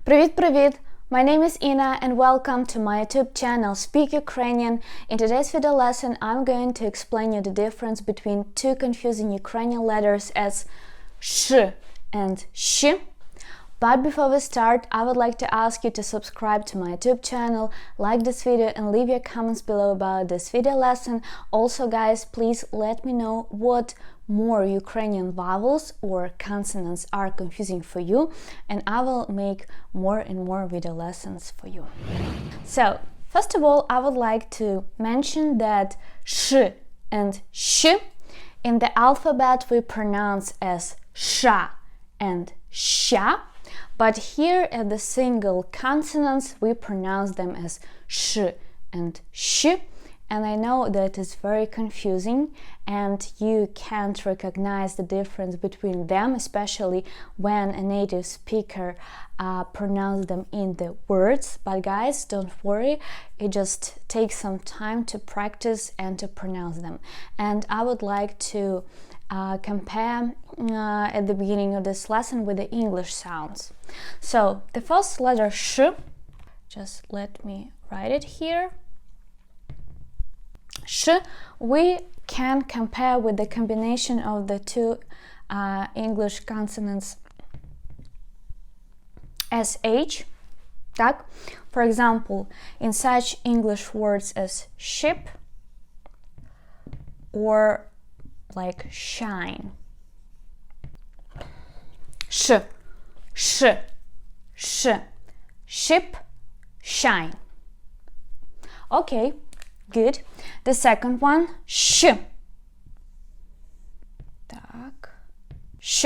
Привіт-привіт! My name is Ina and welcome to my YouTube channel Speak Ukrainian. In today's video lesson, I'm going to explain you the difference between two confusing Ukrainian letters as sh and sh. But before we start, I would like to ask you to subscribe to my YouTube channel, like this video and leave your comments below about this video lesson. Also guys, please let me know what more Ukrainian vowels or consonants are confusing for you, and I will make more and more video lessons for you. So, first of all, I would like to mention that sh and sh in the alphabet we pronounce as sha and sha, but here at the single consonants we pronounce them as sh and sh. And I know that it's very confusing and you can't recognize the difference between them, especially when a native speaker pronounces them in the words. But guys, don't worry, it just takes some time to practice and to pronounce them. And I would like to compare at the beginning of this lesson with the English sounds. So the first letter sh, just let me write it here. Sh, we can compare with the combination of the two English consonants sh, так? For example, in such English words as ship or like shine. Sh, sh, sh, ship, shine. Okay. Good. The second one, sh. Так. Sh.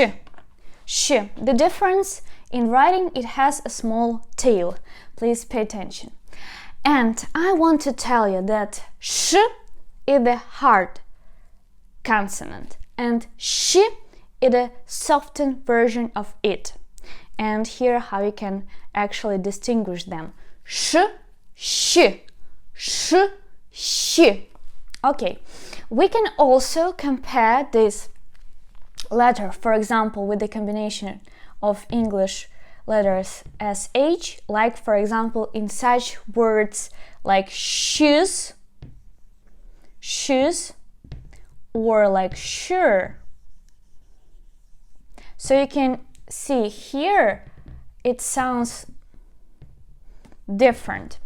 Sh. The difference in writing, it has a small tail. Please pay attention. And I want to tell you that sh is the hard consonant and sh is a softened version of it. And here how you can actually distinguish them. Sh, sh, sh, sh. Okay, we can also compare this letter, for example, with the combination of English letters sh, like for example in such words like shoes, shoes, or like sure. So you can see here it sounds different,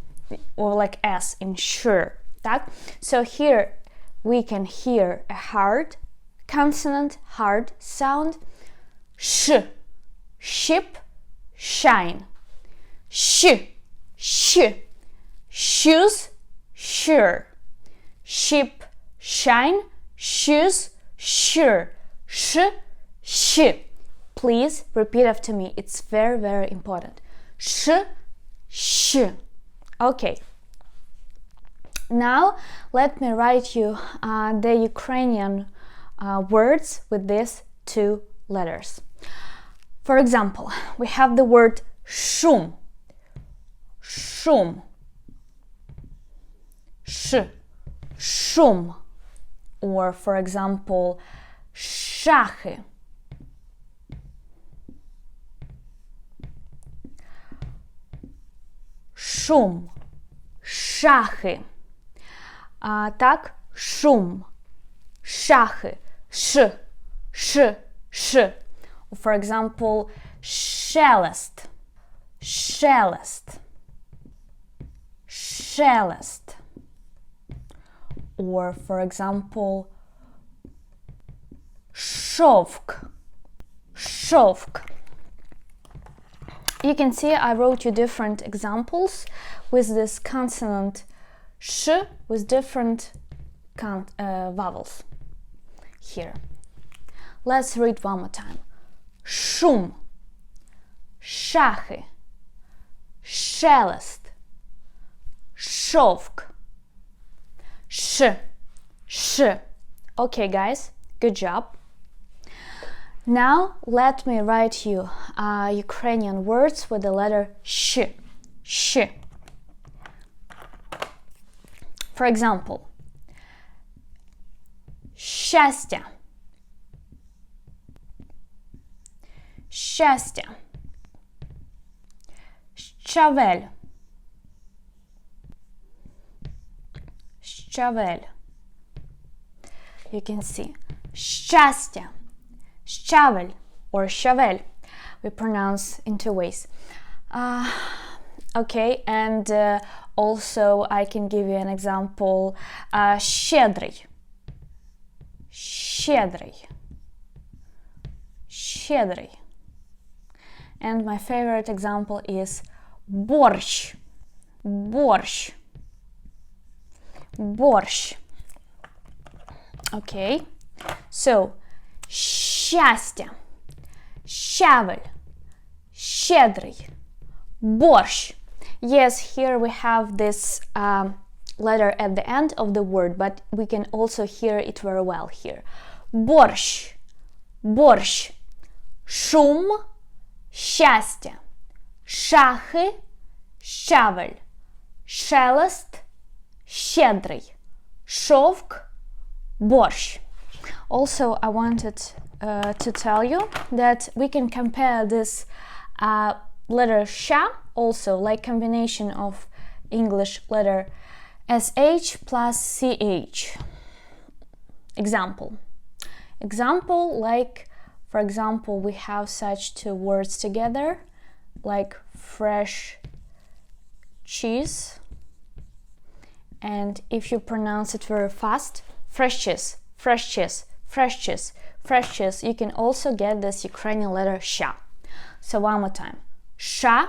or like s in sure. Так? So here we can hear a hard consonant, hard sound. Sh, ship, shine. Sh, sh, shoes, sure. Ship, shine, shoes, sure. Sh, sh. Please repeat after me. It's very, very important. Sh, sh. Okay. Now let me write you the Ukrainian words with these two letters. For example, we have the word shum, shum, sh, shum, or for example, шахи, шум, шахи. Так, шум, шахи, sh, sh, sh. For example, shelest, shelest, shelest. Or for example, шовк, шовк. You can see I wrote you different examples with this consonant sh with different vowels here. Let's read one more time. Шум, шахи, шелест, шовк, sh, sh. Okay guys, good job. Now let me write you Ukrainian words with the letter sh, sh. For example, щастя, щастя, щавель, щавель. You can see щастя, щавель or щавель. We pronounce in two ways. Okay, and also I can give you an example. Щедрий, щедрий, щедрий. And my favorite example is борщ, борщ, борщ. Okay, so щастя, щавель, щедрий, борщ. Yes, here we have this letter at the end of the word, but we can also hear it very well here. Борщ, борщ, шум, щастя, шахи, щавель, шелест, щедрий, шовк, борщ. Also, I wanted to tell you that we can compare this letter sha, also like combination of English letter sh plus ch. Example, like, for example, we have such two words together, like fresh cheese, and if you pronounce it very fast, fresh cheese, fresh cheese, fresh cheese, fresh cheese, you can also get this Ukrainian letter sha. So one more time. Sha,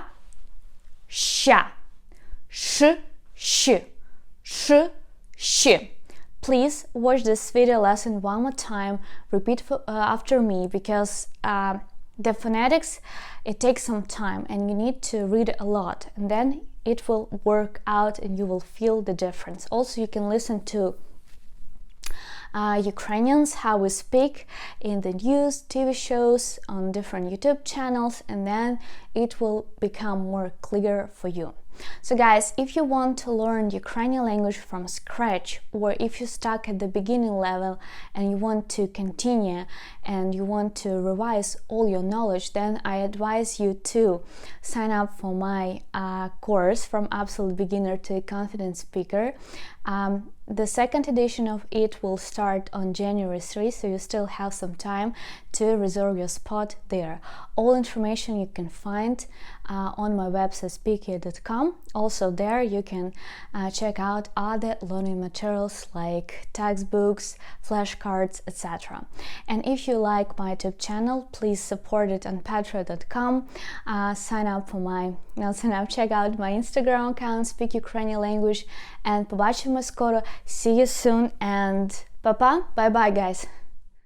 sha, sh, sh, sh, sh. Please watch this video lesson one more time, repeat after me, because the phonetics, it takes some time and you need to read a lot, and then it will work out and you will feel the difference. Also, you can listen to Ukrainians, how we speak in the news, TV shows, on different YouTube channels, and then it will become more clear for you. So guys, if you want to learn Ukrainian language from scratch, or if you're stuck at the beginning level and you want to continue and you want to revise all your knowledge, then I advise you to sign up for my course From Absolute Beginner to Confident Speaker. The second edition of it will start on January 3, so you still have some time to reserve your spot there. All information you can find on my website speaker.com. Also there you can check out other learning materials like textbooks, flashcards, etc. And if you like my YouTube channel, please support it on patreon.com. Check out my Instagram account, Speak Ukrainian Language, and побачимо скоро. See you soon and bye bye guys.